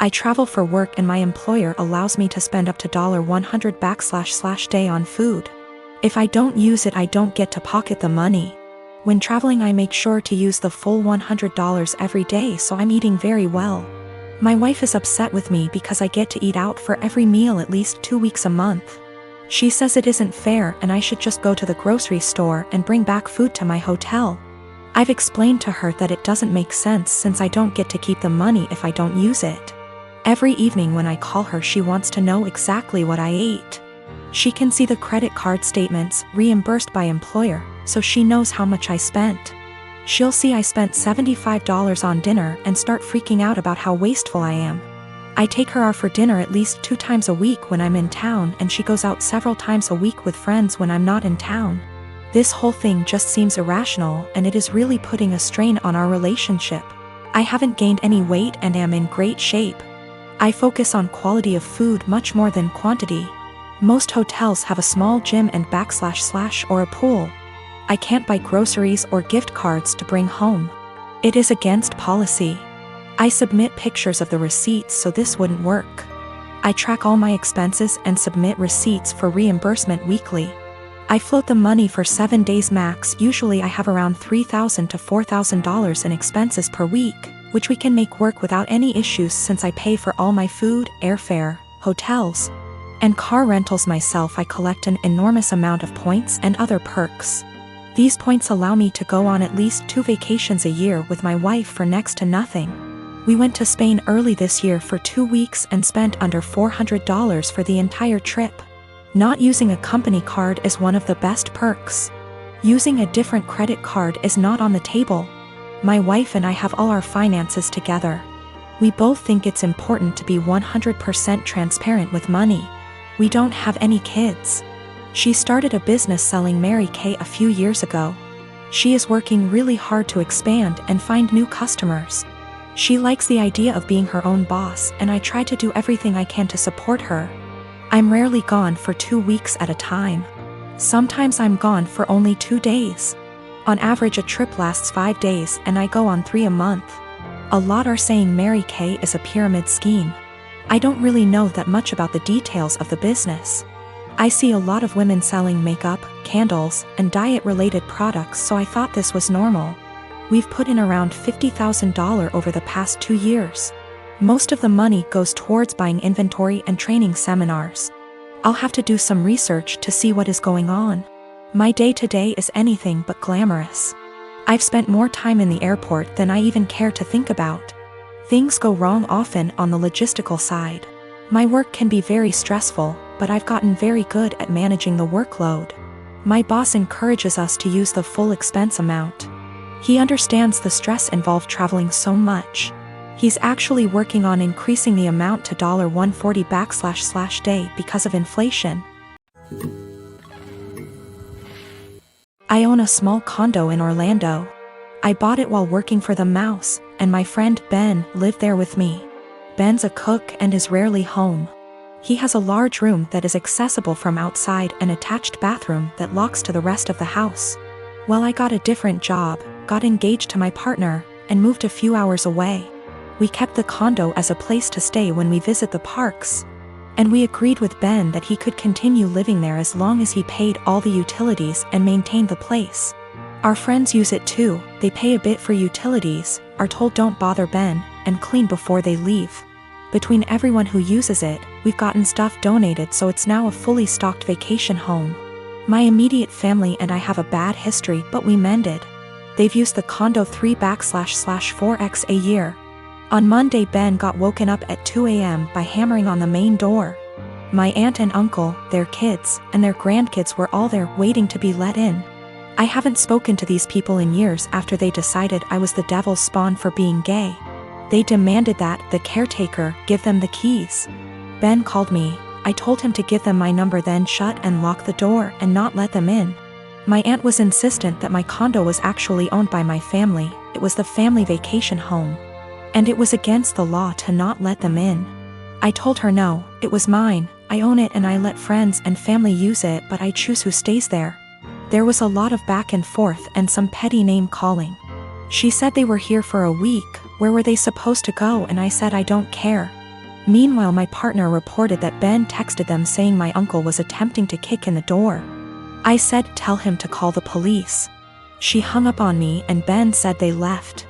I travel for work and my employer allows me to spend up to $100 / day on food. If I don't use it, I don't get to pocket the money. When traveling, I make sure to use the full $100 every day, so I'm eating very well. My wife is upset with me because I get to eat out for every meal at least 2 weeks a month. She says it isn't fair and I should just go to the grocery store and bring back food to my hotel. I've explained to her that it doesn't make sense since I don't get to keep the money if I don't use it. Every evening when I call her, she wants to know exactly what I ate. She can see the credit card statements reimbursed by employer, so she knows how much I spent. She'll see I spent $75 on dinner and start freaking out about how wasteful I am. I take her out for dinner at least 2 times a week when I'm in town, and she goes out several times a week with friends when I'm not in town. This whole thing just seems irrational, and it is really putting a strain on our relationship. I haven't gained any weight and am in great shape. I focus on quality of food much more than quantity. Most hotels have a small gym and / or a pool. I can't buy groceries or gift cards to bring home. It is against policy. I submit pictures of the receipts, so this wouldn't work. I track all my expenses and submit receipts for reimbursement weekly. I float the money for 7 days max. Usually I have around $3,000 to $4,000 in expenses per week, which we can make work without any issues since I pay for all my food, airfare, hotels, and car rentals myself. I collect an enormous amount of points and other perks. These points allow me to go on at least 2 vacations a year with my wife for next to nothing. We went to Spain early this year for 2 weeks and spent under $400 for the entire trip. Not using a company card is one of the best perks. Using a different credit card is not on the table. My wife and I have all our finances together. We both think it's important to be 100% transparent with money. We don't have any kids. She started a business selling Mary Kay a few years ago. She is working really hard to expand and find new customers. She likes the idea of being her own boss, and I try to do everything I can to support her. I'm rarely gone for 2 weeks at a time. Sometimes I'm gone for only 2 days. On average, a trip lasts 5 days and I go on 3 a month. A lot are saying Mary Kay is a pyramid scheme. I don't really know that much about the details of the business. I see a lot of women selling makeup, candles, and diet-related products, so I thought this was normal. We've put in around $50,000 over the past 2 years. Most of the money goes towards buying inventory and training seminars. I'll have to do some research to see what is going on. My day-to-day is anything but glamorous. I've spent more time in the airport than I even care to think about. Things go wrong often on the logistical side. My work can be very stressful, but I've gotten very good at managing the workload. My boss encourages us to use the full expense amount. He understands the stress involved traveling so much. He's actually working on increasing the amount to $140 / day because of inflation. I own a small condo in Orlando. I bought it while working for the Mouse, and my friend Ben lived there with me. Ben's a cook and is rarely home. He has a large room that is accessible from outside and attached bathroom that locks to the rest of the house. Well, I got a different job, got engaged to my partner, and moved a few hours away. We kept the condo as a place to stay when we visit the parks. And we agreed with Ben that he could continue living there as long as he paid all the utilities and maintained the place. Our friends use it too. They pay a bit for utilities, are told don't bother Ben, and clean before they leave. Between everyone who uses it, we've gotten stuff donated, so it's now a fully stocked vacation home. My immediate family and I have a bad history, but we mended. They've used the condo 3/4x a year. On Monday, Ben got woken up at 2 a.m. by hammering on the main door. My aunt and uncle, their kids, and their grandkids were all there waiting to be let in. I haven't spoken to these people in years after they decided I was the devil's spawn for being gay. They demanded that the caretaker give them the keys. Ben called me. I told him to give them my number, then shut and lock the door and not let them in. My aunt was insistent that my condo was actually owned by my family. It was the family vacation home. And it was against the law to not let them in. I told her no, it was mine, I own it and I let friends and family use it, but I choose who stays there. There was a lot of back and forth and some petty name calling. She said they were here for a week, where were they supposed to go, and I said I don't care. Meanwhile, my partner reported that Ben texted them saying my uncle was attempting to kick in the door. I said, "Tell him to call the police." She hung up on me and Ben said they left.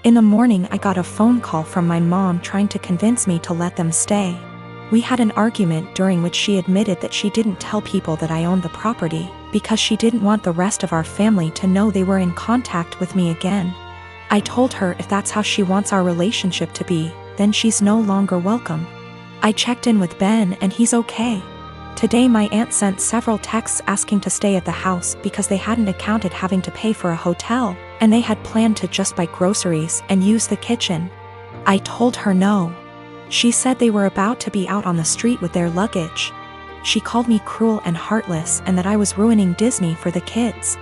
In the morning, I got a phone call from my mom trying to convince me to let them stay. We had an argument during which she admitted that she didn't tell people that I owned the property because she didn't want the rest of our family to know they were in contact with me again. I told her if that's how she wants our relationship to be, then she's no longer welcome. I checked in with Ben and he's okay. Today my aunt sent several texts asking to stay at the house because they hadn't accounted having to pay for a hotel, and they had planned to just buy groceries and use the kitchen. I told her no. She said they were about to be out on the street with their luggage. She called me cruel and heartless and that I was ruining Disney for the kids.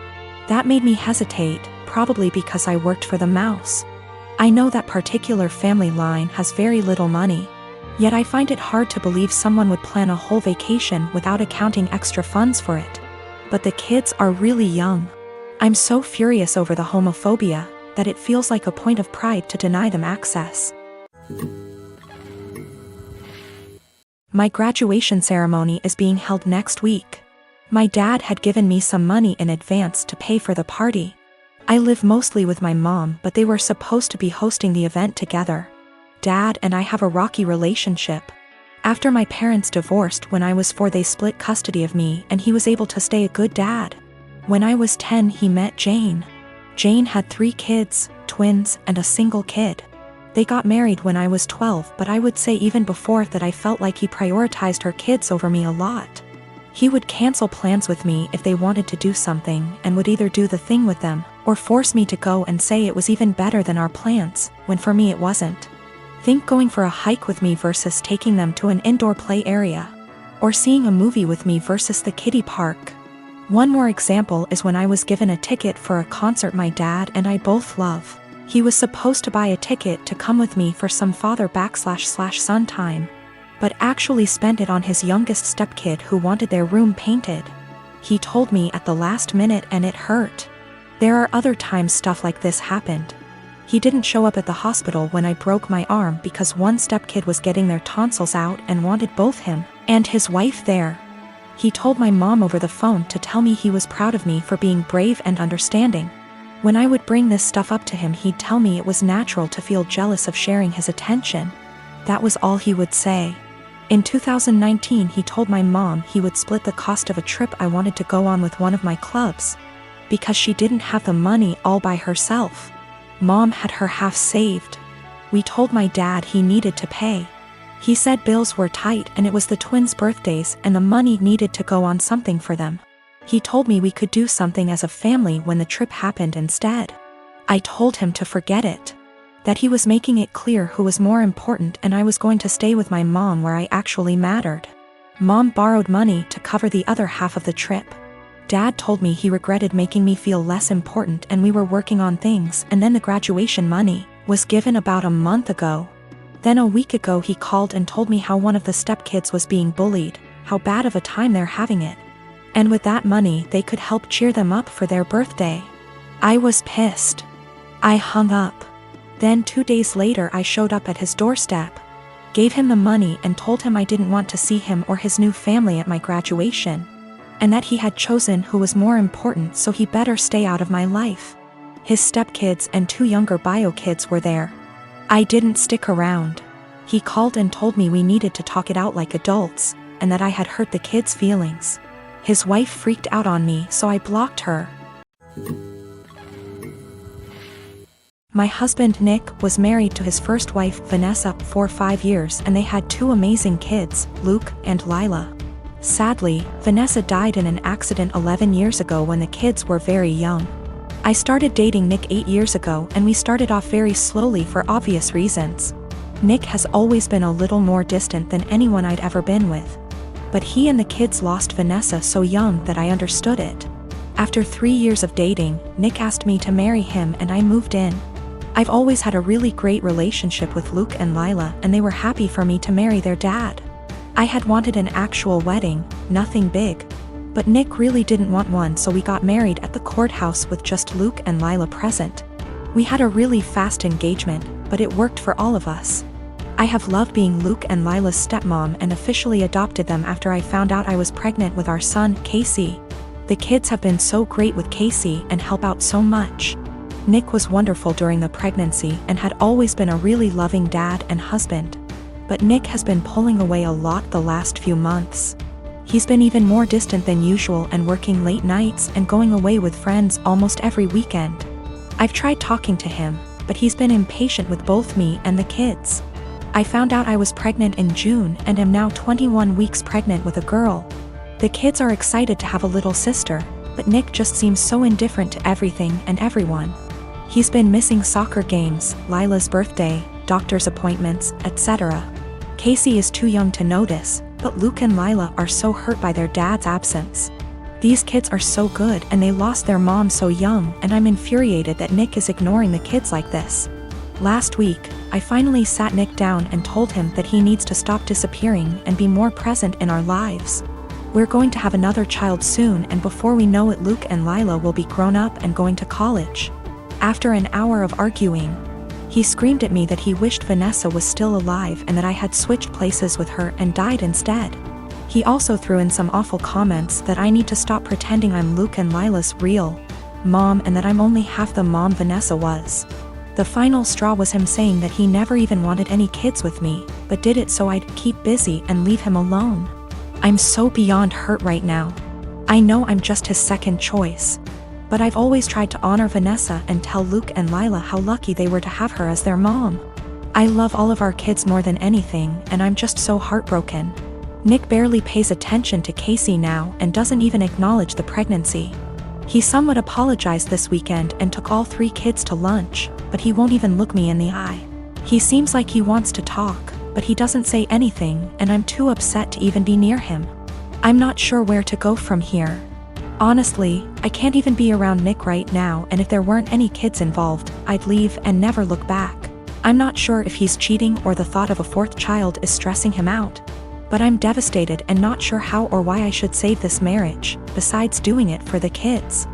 That made me hesitate, probably because I worked for the mouse. I know that particular family line has very little money. Yet I find it hard to believe someone would plan a whole vacation without accounting extra funds for it. But the kids are really young. I'm so furious over the homophobia that it feels like a point of pride to deny them access. My graduation ceremony is being held next week. My dad had given me some money in advance to pay for the party. I live mostly with my mom, but they were supposed to be hosting the event together. Dad and I have a rocky relationship. After my parents divorced when I was 4, they split custody of me and he was able to stay a good dad. When I was 10, he met Jane. Jane had 3 kids, twins, and a single kid. They got married when I was 12, but I would say even before that I felt like he prioritized her kids over me a lot. He would cancel plans with me if they wanted to do something and would either do the thing with them or force me to go and say it was even better than our plans, when for me it wasn't. Think going for a hike with me versus taking them to an indoor play area. Or seeing a movie with me versus the kiddie park. One more example is when I was given a ticket for a concert my dad and I both love. He was supposed to buy a ticket to come with me for some father/son time, but actually spent it on his youngest stepkid who wanted their room painted. He told me at the last minute and it hurt. There are other times stuff like this happened. He didn't show up at the hospital when I broke my arm because one stepkid was getting their tonsils out and wanted both him and his wife there. He told my mom over the phone to tell me he was proud of me for being brave and understanding. When I would bring this stuff up to him, he'd tell me it was natural to feel jealous of sharing his attention. That was all he would say. In 2019, he told my mom he would split the cost of a trip I wanted to go on with one of my clubs, because she didn't have the money all by herself. Mom had her half saved. We told my dad he needed to pay. He said bills were tight and it was the twins' birthdays and the money needed to go on something for them. He told me we could do something as a family when the trip happened instead. I told him to forget it. That he was making it clear who was more important and I was going to stay with my mom where I actually mattered. Mom borrowed money to cover the other half of the trip. Dad told me he regretted making me feel less important and we were working on things, and then the graduation money was given about a month ago. Then a week ago he called and told me how one of the stepkids was being bullied, how bad of a time they're having it. And with that money they could help cheer them up for their birthday. I was pissed. I hung up. Then 2 days later I showed up at his doorstep, gave him the money and told him I didn't want to see him or his new family at my graduation, and that he had chosen who was more important, so he better stay out of my life. His stepkids and 2 younger bio kids were there. I didn't stick around. He called and told me we needed to talk it out like adults, and that I had hurt the kids' feelings. His wife freaked out on me, so I blocked her. My husband Nick was married to his first wife Vanessa for 5 years and they had 2 amazing kids, Luke and Lila. Sadly, Vanessa died in an accident 11 years ago when the kids were very young. I started dating Nick 8 years ago and we started off very slowly for obvious reasons. Nick has always been a little more distant than anyone I'd ever been with. But he and the kids lost Vanessa so young that I understood it. After 3 years of dating, Nick asked me to marry him and I moved in. I've always had a really great relationship with Luke and Lila and they were happy for me to marry their dad. I had wanted an actual wedding, nothing big. But Nick really didn't want one, so we got married at the courthouse with just Luke and Lila present. We had a really fast engagement, but it worked for all of us. I have loved being Luke and Lila's stepmom and officially adopted them after I found out I was pregnant with our son, Casey. The kids have been so great with Casey and help out so much. Nick was wonderful during the pregnancy and had always been a really loving dad and husband. But Nick has been pulling away a lot the last few months. He's been even more distant than usual and working late nights and going away with friends almost every weekend. I've tried talking to him, but he's been impatient with both me and the kids. I found out I was pregnant in June and am now 21 weeks pregnant with a girl. The kids are excited to have a little sister, but Nick just seems so indifferent to everything and everyone. He's been missing soccer games, Lila's birthday, doctor's appointments, etc. Casey is too young to notice, but Luke and Lila are so hurt by their dad's absence. These kids are so good and they lost their mom so young, and I'm infuriated that Nick is ignoring the kids like this. Last week, I finally sat Nick down and told him that he needs to stop disappearing and be more present in our lives. We're going to have another child soon, and before we know it Luke and Lila will be grown up and going to college. After an hour of arguing, he screamed at me that he wished Vanessa was still alive and that I had switched places with her and died instead. He also threw in some awful comments that I need to stop pretending I'm Luke and Lila's real mom and that I'm only half the mom Vanessa was. The final straw was him saying that he never even wanted any kids with me, but did it so I'd keep busy and leave him alone. I'm so beyond hurt right now. I know I'm just his second choice. But I've always tried to honor Vanessa and tell Luke and Lila how lucky they were to have her as their mom. I love all of our kids more than anything, and I'm just so heartbroken. Nick barely pays attention to Casey now and doesn't even acknowledge the pregnancy. He somewhat apologized this weekend and took all 3 kids to lunch, but he won't even look me in the eye. He seems like he wants to talk, but he doesn't say anything, and I'm too upset to even be near him. I'm not sure where to go from here. Honestly, I can't even be around Nick right now, and if there weren't any kids involved, I'd leave and never look back. I'm not sure if he's cheating or the thought of a 4th child is stressing him out. But I'm devastated and not sure how or why I should save this marriage, besides doing it for the kids.